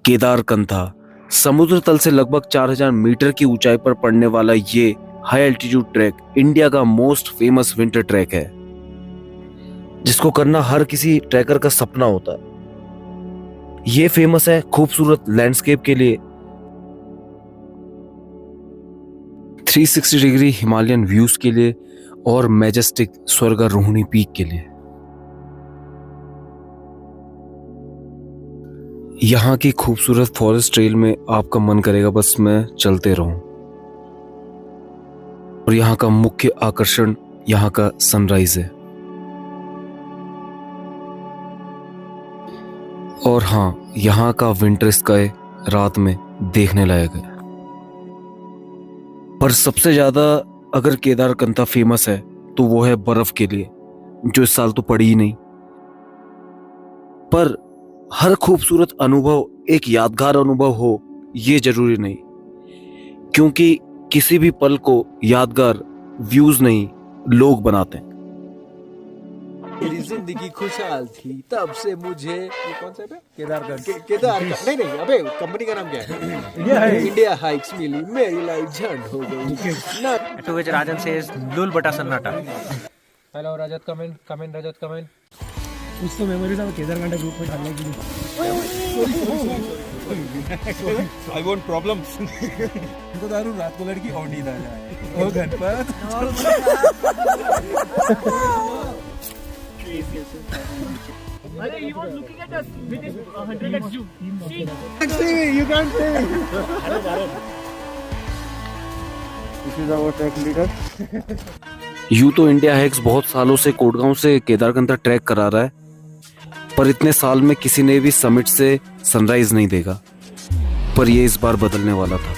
केदारकंठा समुद्र तल से लगभग 4000 मीटर की ऊंचाई पर पड़ने वाला ये हाई एल्टीट्यूड ट्रैक इंडिया का मोस्ट फेमस विंटर ट्रैक है, जिसको करना हर किसी ट्रैकर का सपना होता है। ये फेमस है खूबसूरत लैंडस्केप के लिए, 360 डिग्री हिमालयन व्यूज के लिए और मैजेस्टिक स्वर्गारोहिणी पीक के लिए। यहाँ की खूबसूरत फॉरेस्ट ट्रेल में आपका मन करेगा बस मैं चलते रहूं। और यहाँ का मुख्य आकर्षण यहाँ का सनराइज है। और हाँ, यहाँ का विंटर स्काई रात में देखने लायक है। पर सबसे ज्यादा अगर केदारकंठा फेमस है तो वो है बर्फ के लिए, जो इस साल तो पड़ी ही नहीं। पर हर खूबसूरत अनुभव एक यादगार अनुभव हो ये जरूरी नहीं, क्योंकि किसी भी पल को यादगार व्यूज नहीं लोग बनाते हैं। मेरी जिंदगी खुशहाल थी तब से मुझे ये कौन सा है केदारकंठ नहीं अबे कंपनी का नाम क्या है? इंडिया हाइक्स मिली मेरी लाइफ झंड हो गई ना। To which Rajan says lol बटा सन्नाटा। हेलो रजत कम इन रजत कम इन। कुछ तो मेमोरीज अब केदारकंठा ग्रुप में डालने के लिए। I want problems. इनको दारू रात को लड़की और नींद आ जाए। ओ गणपत। अरे he was looking at us with his 100x zoom. You can't say. This is our track leader. यूं तो इंडिया हैक्स बहुत सालों से कोटगांव से केदारकंठा ट्रैक करा रहा है, पर इतने साल में किसी ने भी समिट से सनराइज नहीं देखा। पर ये इस बार बदलने वाला था।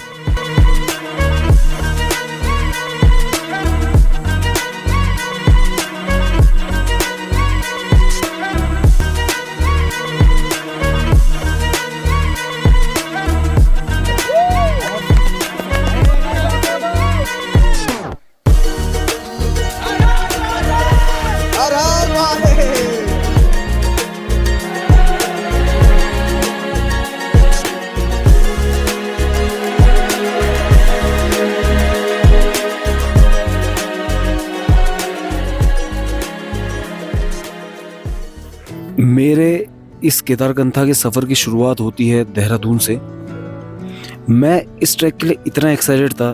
मेरे इस केदारकंठा के सफ़र की शुरुआत होती है देहरादून से। मैं इस ट्रैक के लिए इतना एक्साइटेड था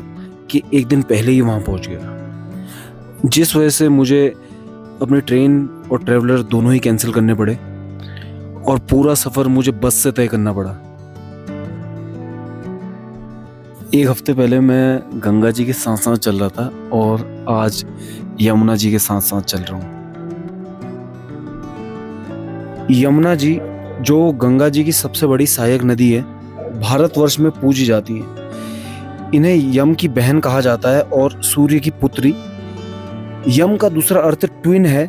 कि एक दिन पहले ही वहाँ पहुँच गया, जिस वजह से मुझे अपनी ट्रेन और ट्रैवलर दोनों ही कैंसिल करने पड़े और पूरा सफ़र मुझे बस से तय करना पड़ा। एक हफ्ते पहले मैं गंगा जी के साथ साथ चल रहा था और आज यमुना जी के साथ साथ चल रहा हूँ। यमुना जी, जो गंगा जी की सबसे बड़ी सहायक नदी है, भारतवर्ष में पूजी जाती है। इन्हें यम की बहन कहा जाता है और सूर्य की पुत्री। यम का दूसरा अर्थ ट्विन है,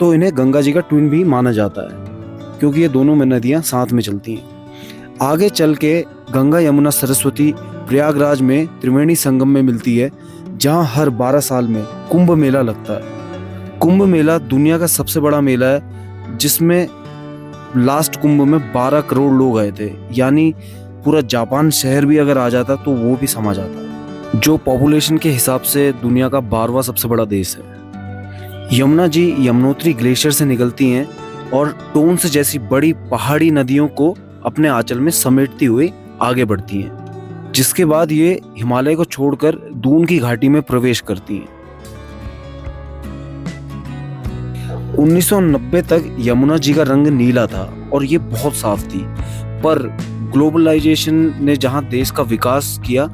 तो इन्हें गंगा जी का ट्विन भी माना जाता है, क्योंकि ये दोनों में नदियां साथ में चलती हैं। आगे चल के गंगा यमुना सरस्वती प्रयागराज में त्रिवेणी संगम में मिलती है, जहां हर 12 साल में कुंभ मेला लगता है। कुंभ मेला दुनिया का सबसे बड़ा मेला है, जिसमें लास्ट कुंभ में 12 करोड़ लोग आए थे, यानी पूरा जापान शहर भी अगर आ जाता तो वो भी समा जाता, जो पॉपुलेशन के हिसाब से दुनिया का 12वां सबसे बड़ा देश है। यमुना जी यमुनोत्री ग्लेशियर से निकलती हैं और टोन्स जैसी बड़ी पहाड़ी नदियों को अपने आंचल में समेटती हुई आगे बढ़ती हैं, जिसके बाद ये हिमालय को छोड़कर दून की घाटी में प्रवेश करती हैं। 1990 तक यमुना जी का रंग नीला था और ये बहुत साफ थी, पर ग्लोबलाइजेशन ने जहां देश का विकास किया,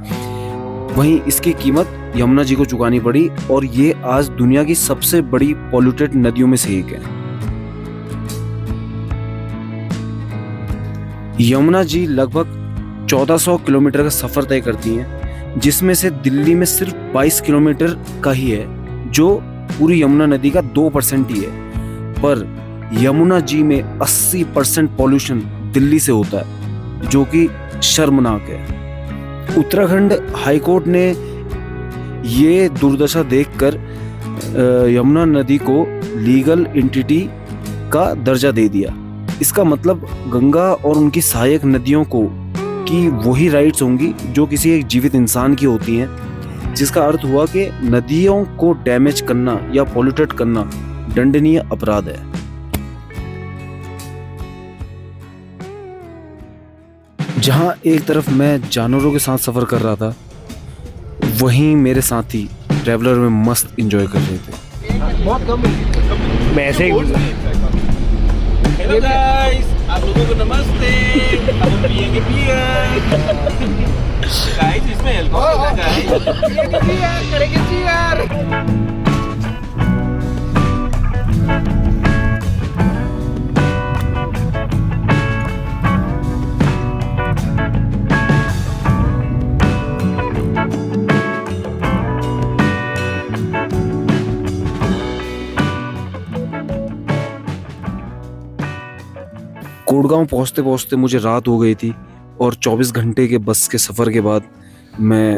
वहीं इसकी कीमत यमुना जी को चुकानी पड़ी और ये आज दुनिया की सबसे बड़ी पॉल्यूटेड नदियों में से एक है। यमुना जी लगभग 1400 किलोमीटर का सफर तय करती हैं, जिसमें से दिल्ली में सिर्फ 22 किलोमीटर का ही है, जो पूरी यमुना नदी का 2% ही है। पर यमुना जी में 80% पॉल्यूशन दिल्ली से होता है, जो कि शर्मनाक है। उत्तराखंड हाईकोर्ट ने ये दुर्दशा देखकर यमुना नदी को लीगल एंटिटी का दर्जा दे दिया इसका मतलब गंगा और उनकी सहायक नदियों को की वही राइट्स होंगी जो किसी एक जीवित इंसान की होती हैं, जिसका अर्थ हुआ कि नदियों को डैमेज करना या पॉल्यूटेड करना दंडनीय अपराध है। जहां एक तरफ मैं जानवरों के साथ सफर कर रहा था, वहीं मेरे साथी ट्रैवलर में मस्त एंजॉय कर रहे थे। बहुत कम है। मैं ऐसे ही हेलो गाइस, आप लोगों को नमस्ते। हम पिएंगे बियर। गाइस, इसमें अल्कोहल है गाइस। करेंगे cheer। कोडगांव पहुंचते पहुंचते मुझे रात हो गई थी और 24 घंटे के बस के सफ़र के बाद मैं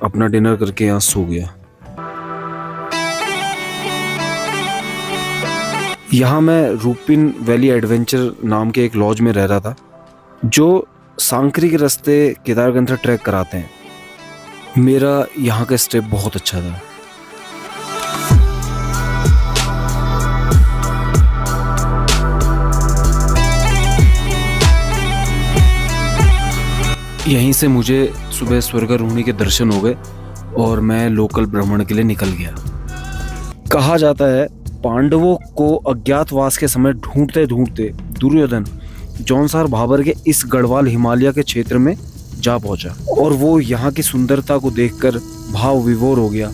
अपना डिनर करके यहाँ सो गया। यहाँ मैं रूपिन वैली एडवेंचर नाम के एक लॉज में रह रहा था, जो सांकरी के रास्ते केदारगंज ट्रैक कराते हैं। मेरा यहाँ का स्टे बहुत अच्छा था। यहीं से मुझे सुबह स्वर्गारोहणी के दर्शन हो गए और मैं लोकल भ्रमण के लिए निकल गया। कहा जाता है पांडवों को अज्ञातवास के समय ढूंढते ढूंढते दुर्योधन जौनसार भाबर के इस गढ़वाल हिमालय के क्षेत्र में जा पहुंचा और वो यहाँ की सुंदरता को देखकर भाव विभोर हो गया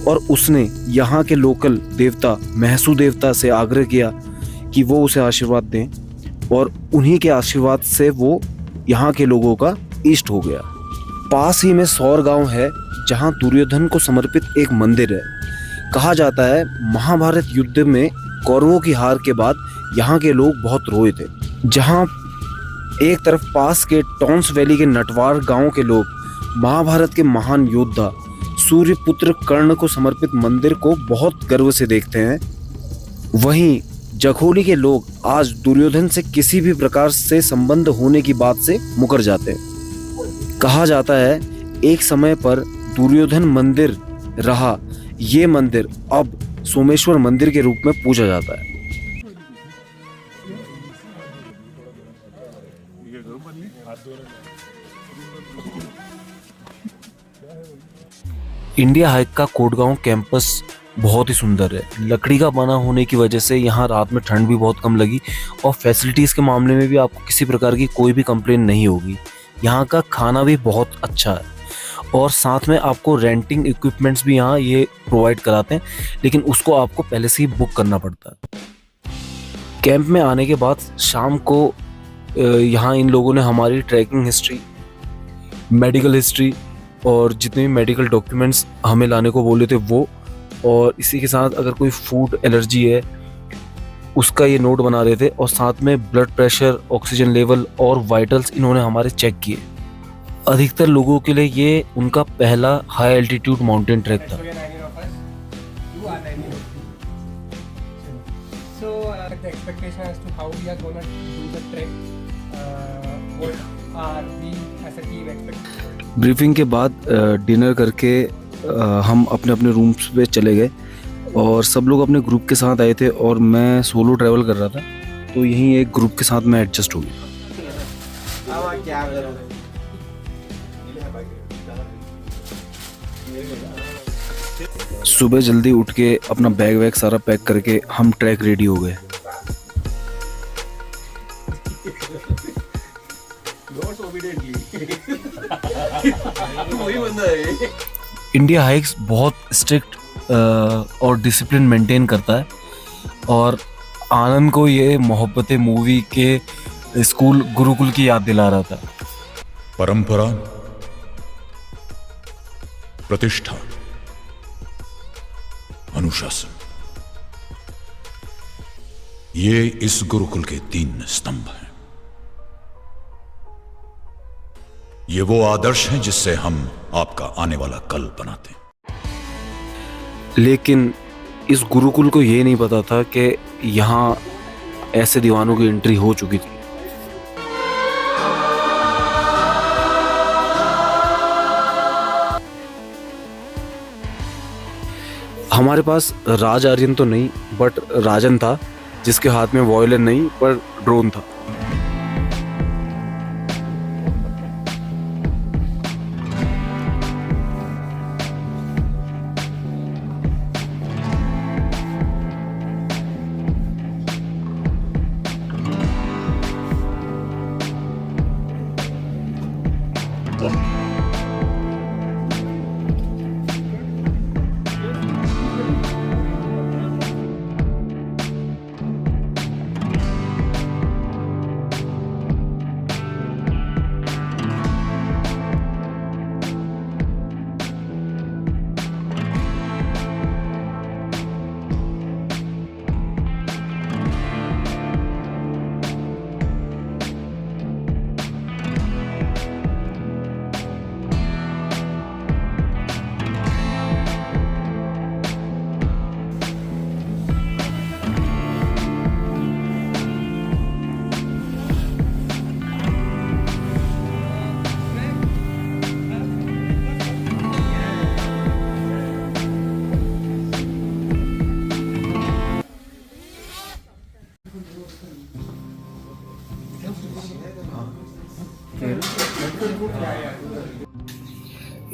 और उसने यहाँ के लोकल देवता महसू देवता से आग्रह किया कि वो उसे आशीर्वाद दें और उन्हीं के आशीर्वाद से वो यहाँ के लोगों का इष्ट हो गया। पास ही में सौर गांव है जहाँ दुर्योधन को समर्पित एक मंदिर है। कहा जाता है महाभारत युद्ध में कौरवों की हार के बाद यहाँ के लोग बहुत रोए थे। जहाँ एक तरफ पास के टॉन्स वैली के नटवार गांव के लोग महाभारत के महान योद्धा सूर्यपुत्र कर्ण को समर्पित मंदिर को बहुत गर्व से देखते हैं, वहीं जखोली के लोग आज दुर्योधन से किसी भी प्रकार से संबंध होने की बात से मुकर जाते हैं। कहा जाता है एक समय पर दुर्योधन मंदिर रहा, ये मंदिर अब सोमेश्वर मंदिर के रूप में पूजा जाता है। इंडिया हाइक का कोडगांव कैंपस बहुत ही सुंदर है। लकड़ी का बना होने की वजह से यहाँ रात में ठंड भी बहुत कम लगी और फैसिलिटीज़ के मामले में भी आपको किसी प्रकार की कोई भी कंप्लेन नहीं होगी। यहाँ का खाना भी बहुत अच्छा है और साथ में आपको रेंटिंग इक्विपमेंट्स भी यहाँ ये प्रोवाइड कराते हैं, लेकिन उसको आपको पहले से ही बुक करना पड़ता है। कैंप में आने के बाद शाम को यहाँ इन लोगों ने हमारी ट्रैकिंग हिस्ट्री, मेडिकल हिस्ट्री और जितने भी मेडिकल डॉक्यूमेंट्स हमें लाने को बोले थे वो, और इसी के साथ अगर कोई फूड एलर्जी है उसका ये नोट बना रहे थे और साथ में ब्लड प्रेशर, ऑक्सीजन लेवल और वाइटल्स इन्होंने हमारे चेक किए। अधिकतर लोगों के लिए ये उनका पहला हाई एल्टीट्यूड माउंटेन ट्रैक था। The expectation as to how we are gonna do the trek, what are we as a team expecting? Briefing के बाद डिनर करके हम अपने अपने रूम्स पे चले गए और सब लोग अपने ग्रुप के साथ आए थे और मैं सोलो ट्रैवल कर रहा था, तो यहीं एक ग्रुप के साथ मैं एडजस्ट हो गया। सुबह जल्दी उठ के अपना बैग वैग सारा पैक करके हम ट्रैक रेडी हो गए। इंडिया हाइक्स बहुत स्ट्रिक्ट और डिसिप्लिन मेंटेन करता है और आनंद को ये मोहब्बतें मूवी के स्कूल गुरुकुल की याद दिला रहा था। परंपरा, प्रतिष्ठा, अनुशासन, ये इस गुरुकुल के 3 स्तंभ हैं। ये वो आदर्श हैं जिससे हम आपका आने वाला कल बनाते हैं। लेकिन इस गुरुकुल को ये नहीं पता था कि यहाँ ऐसे दीवानों की एंट्री हो चुकी थी। हमारे पास राज आर्यन तो नहीं बट राजन था, जिसके हाथ में वॉयलिन नहीं पर ड्रोन था।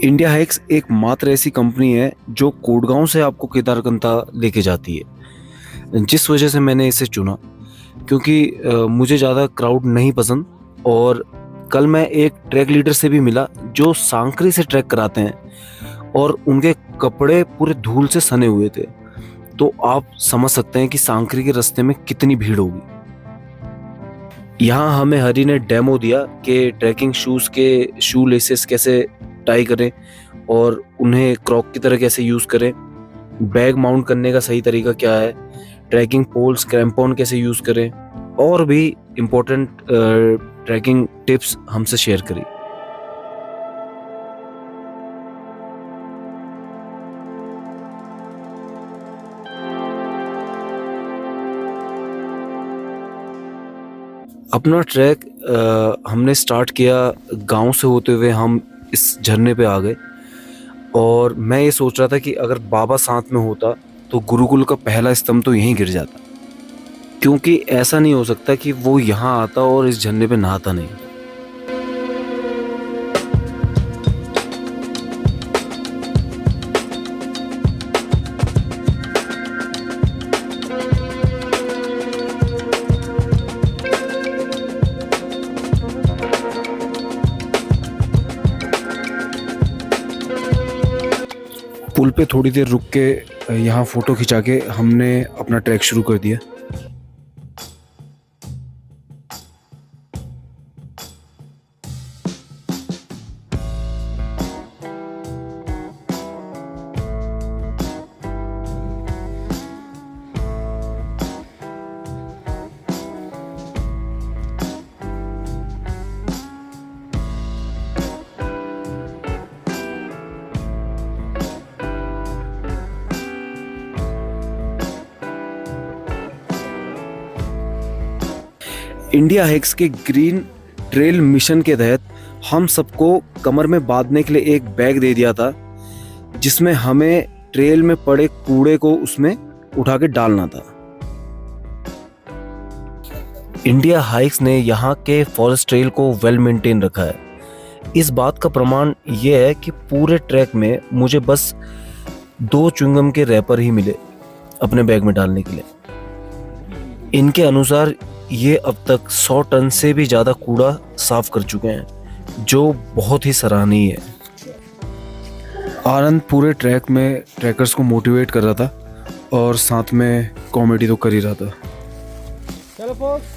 इंडिया हाइक्स एकमात्र ऐसी कंपनी है जो कोडगांव से आपको केदारकंठा लेके जाती है। जिस वजह से मैंने इसे चुना, क्योंकि मुझे ज़्यादा क्राउड नहीं पसंद, और कल मैं एक ट्रैक लीडर से भी मिला जो सांकरी से ट्रैक कराते हैं और उनके कपड़े पूरे धूल से सने हुए थे। तो आप समझ सकते हैं कि सांकरी के रास्ते में कितनी भीड़ होगी। यहाँ हमें हरी ने डेमो दिया कि ट्रैकिंग शूज़ के शू लेसेस कैसे टाई करें और उन्हें क्रॉक की तरह कैसे यूज़ करें, बैग माउंट करने का सही तरीका क्या है, ट्रैकिंग पोल्स क्रैम्पॉन कैसे यूज़ करें, और भी इम्पोर्टेंट ट्रैकिंग टिप्स हमसे शेयर करी। अपना ट्रैक हमने स्टार्ट किया गांव से होते हुए, हम इस झरने पे आ गए। और मैं ये सोच रहा था कि अगर बाबा साथ में होता तो गुरुकुल का पहला स्तंभ तो यहीं गिर जाता, क्योंकि ऐसा नहीं हो सकता कि वो यहाँ आता और इस झरने पे नहाता नहीं। पुल पे थोड़ी देर रुक के यहाँ फ़ोटो खिंचा के हमने अपना ट्रैक शुरू कर दिया। इंडिया हाइक्स के ग्रीन ट्रेल मिशन के तहत हम सबको कमर में बांधने के लिए एक बैग दे दिया था, जिसमें हमें ट्रेल में पड़े कूड़े को उसमें उठा के डालना था। इंडिया हाइक्स ने यहाँ के फॉरेस्ट ट्रेल को वेल मेंटेन रखा है। इस बात का प्रमाण ये है कि पूरे ट्रैक में मुझे बस 2 च्युइंगम के रैपर ही मिले अपने बैग में डालने के लिए। इनके अनुसार ये अब तक 100 टन से भी ज़्यादा कूड़ा साफ कर चुके हैं, जो बहुत ही सराहनीय है। आनंद पूरे ट्रैक में ट्रैकर्स को मोटिवेट कर रहा था और साथ में कॉमेडी तो कर ही रहा था। चलो फोक्स,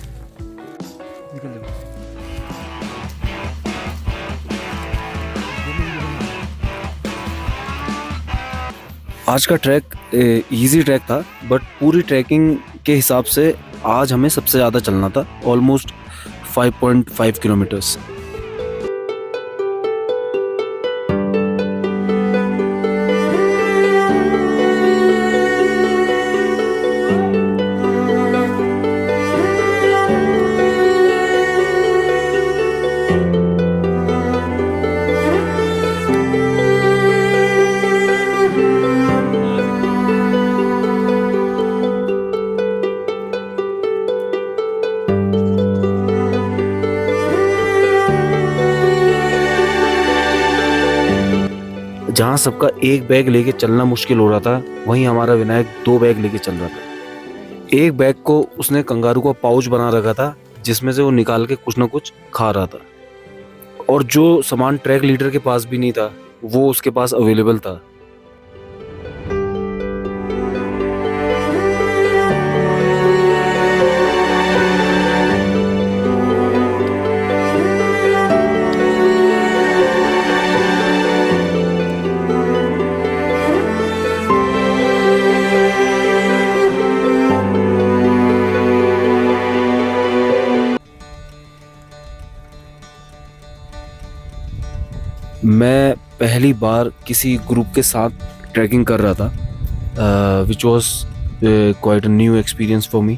आज का ट्रैक इजी ट्रैक था, बट पूरी ट्रैकिंग के हिसाब से आज हमें सबसे ज़्यादा चलना था, ऑलमोस्ट 5.5 किलोमीटर्स। जहाँ सबका एक बैग लेके चलना मुश्किल हो रहा था, वहीं हमारा विनायक 2 बैग लेके चल रहा था। एक बैग को उसने कंगारू का पाउच बना रखा था, जिसमें से वो निकाल के कुछ ना कुछ खा रहा था। और जो सामान ट्रैक लीडर के पास भी नहीं था, वो उसके पास अवेलेबल था। मैं पहली बार किसी ग्रुप के साथ ट्रैकिंग कर रहा था, which was quite a new experience for me.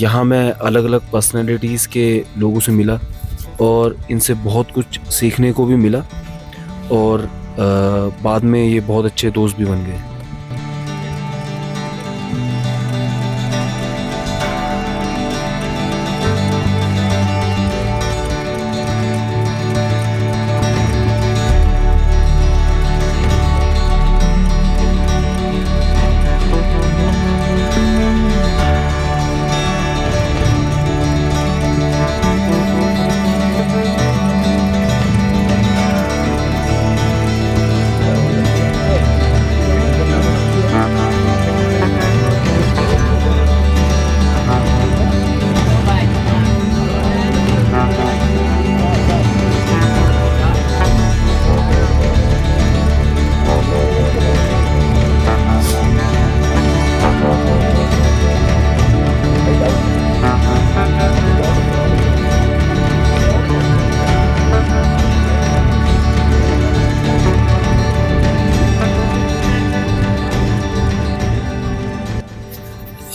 यहाँ मैं अलग अलग पर्सनैलिटीज़ के लोगों से मिला और इनसे बहुत कुछ सीखने को भी मिला, और बाद में ये बहुत अच्छे दोस्त भी बन गए।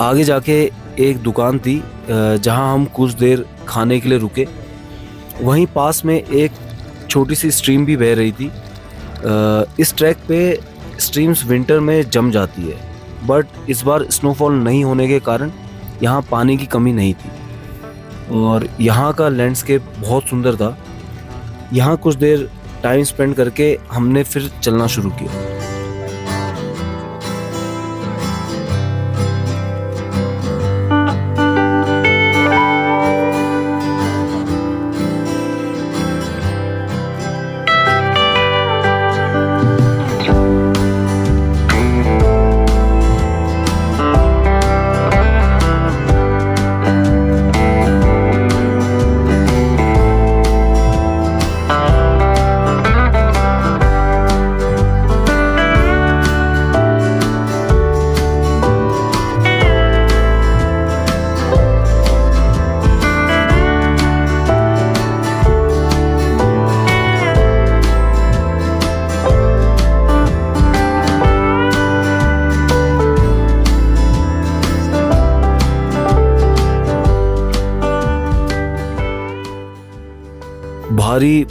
आगे जाके एक दुकान थी जहां हम कुछ देर खाने के लिए रुके। वहीं पास में एक छोटी सी स्ट्रीम भी बह रही थी। इस ट्रैक पे स्ट्रीम्स विंटर में जम जाती है, बट इस बार स्नोफॉल नहीं होने के कारण यहाँ पानी की कमी नहीं थी और यहाँ का लैंडस्केप बहुत सुंदर था। यहाँ कुछ देर टाइम स्पेंड करके हमने फिर चलना शुरू किया।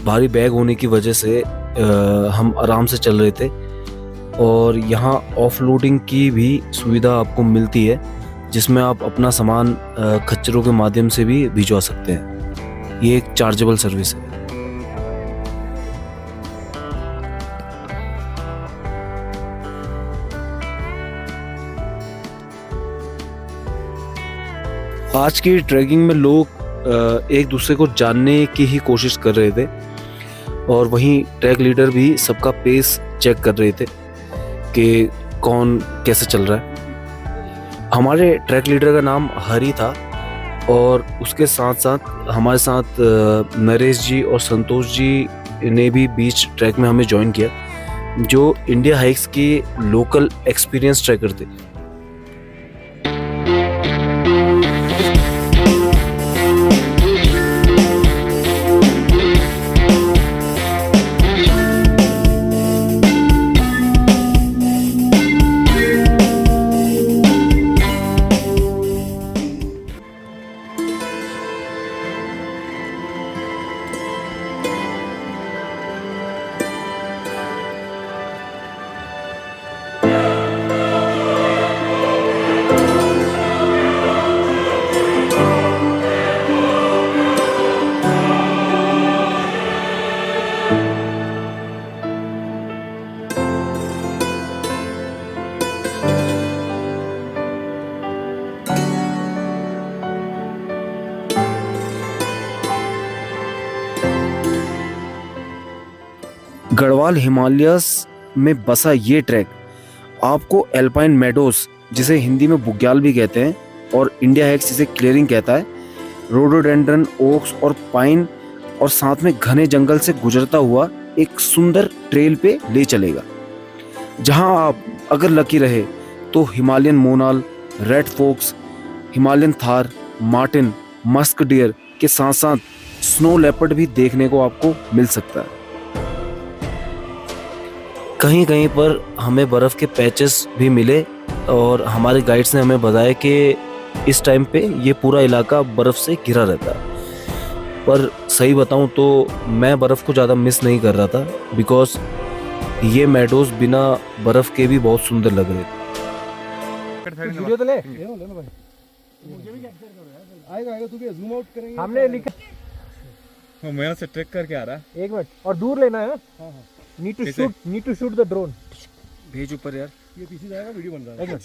भारी बैग होने की वजह से हम आराम से चल रहे थे और यहाँ ऑफलोडिंग की भी सुविधा आपको मिलती है, जिसमें आप अपना सामान खच्चरों के माध्यम से भी भिजवा सकते हैं। ये एक चार्जेबल सर्विस है। आज की ट्रैकिंग में लोग एक दूसरे को जानने की ही कोशिश कर रहे थे और वहीं ट्रैक लीडर भी सबका पेस चेक कर रहे थे कि कौन कैसे चल रहा है। हमारे ट्रैक लीडर का नाम हरी था और उसके साथ साथ हमारे साथ नरेश जी और संतोष जी ने भी बीच ट्रैक में हमें ज्वाइन किया, जो इंडिया हाइक्स की लोकल एक्सपीरियंस ट्रैकर थे। गढ़वाल हिमालयस में बसा ये ट्रैक आपको एल्पाइन मेडोस, जिसे हिंदी में बुग्याल भी कहते हैं, और इंडिया हैक्स जिसे क्लियरिंग कहता है, रोडोडेंड्रन, ओक्स और पाइन और साथ में घने जंगल से गुजरता हुआ एक सुंदर ट्रेल पे ले चलेगा, जहां आप अगर लकी रहे तो Himalayan monal, red fox, Himalayan tahr, marten, musk deer के साथ साथ स्नो लेपर्ड भी देखने को आपको मिल सकता है। कहीं कहीं पर हमें बर्फ़ के पैचेस भी मिले और हमारे गाइड्स ने हमें बताया कि इस टाइम पे ये पूरा इलाका बर्फ़ से घिरा रहता है। पर सही बताऊं तो मैं बर्फ़ को ज़्यादा मिस नहीं कर रहा था, बिकॉज ये मेडोज बिना बर्फ़ के भी बहुत सुंदर लग रहे थे। वीडियो तो ले लो भाई, मुझे भी कैप्चर करो यार। आएगा तू भी जूम आउट करेंगे। हमने लिखा मैं यहाँ से ट्रैक करके आ रहा है। 1 मिनट और दूर लेना है। हां need to shoot the drone. भेज ऊपर यार, ये पीछे जाएगा, वीडियो बन रहा है। 1 मिनट।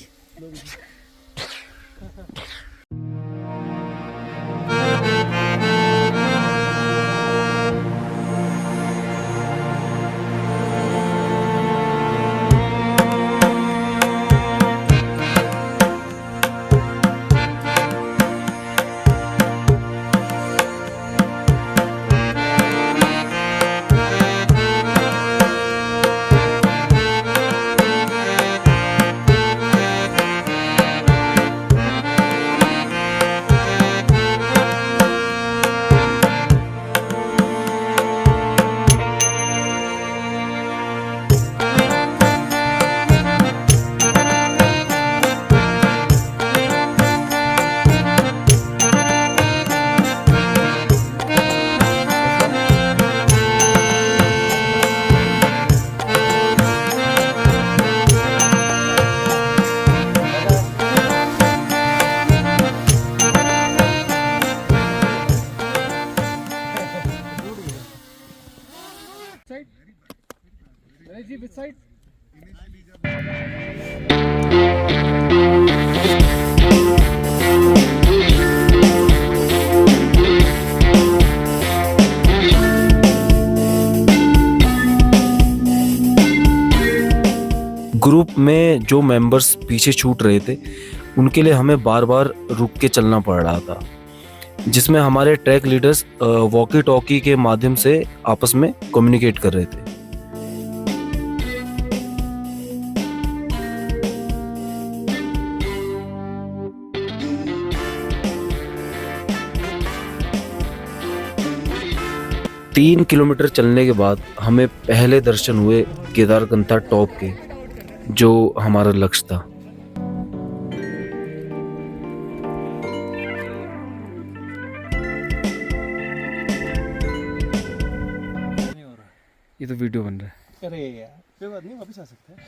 Which side? ग्रुप में जो मेंबर्स पीछे छूट रहे थे उनके लिए हमें बार बार रुक के चलना पड़ रहा था, जिसमें हमारे ट्रैक लीडर्स वॉकी टॉकी के माध्यम से आपस में कम्युनिकेट कर रहे थे। तीन किलोमीटर चलने के बाद हमें पहले दर्शन हुए केदारकंठा टॉप के, जो हमारा लक्ष्य था। ये तो वीडियो बन रहा है। अरे यार कोई बात नहीं, वापस आ सकते हैं।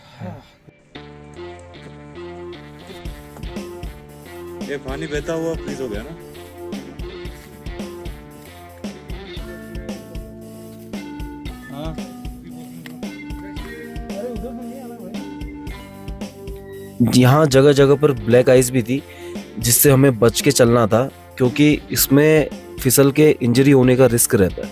ये पानी बहता हुआ फ्रीज हो गया ना। यहाँ जगह जगह पर ब्लैक आइस भी थी, जिससे हमें बच के चलना था, क्योंकि इसमें फिसल के इंजरी होने का रिस्क रहता है।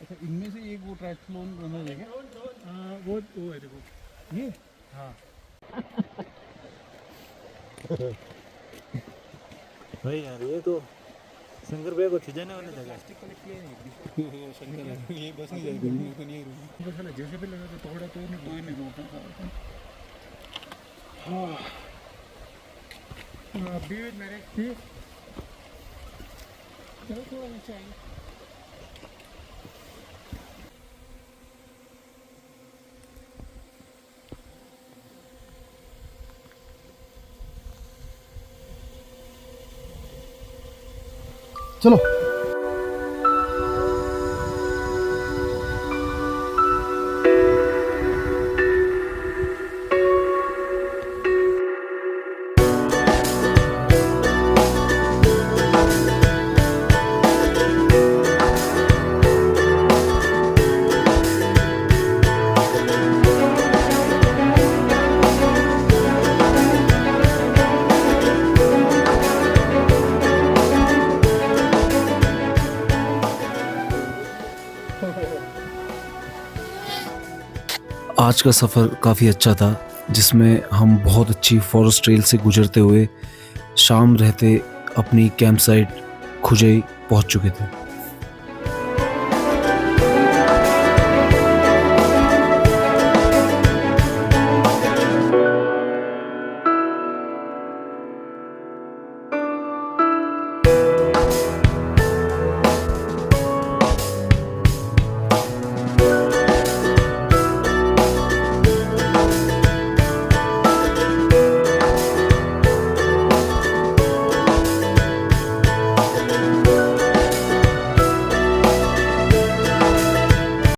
अच्छा, इनमें से एक वो ट्रायथलॉन रनर है क्या? वो है देखो ये। हाँ भाई यार, ये तो शंकर भैया को खिंचाने वाली जगह है। शंकर ये बस नहीं जाएगी, मेरे को नहीं रुकना। बस ना जैसे भी लगा तो तोड़ा तो नहीं रुकता। हाँ अभी मेरे चलो थोड़ा नीचे आएंगे। चलो आज का सफ़र काफ़ी अच्छा था, जिसमें हम बहुत अच्छी फॉरेस्ट ट्रेल से गुजरते हुए शाम रहते अपनी कैंप साइट खुजई पहुँच चुके थे।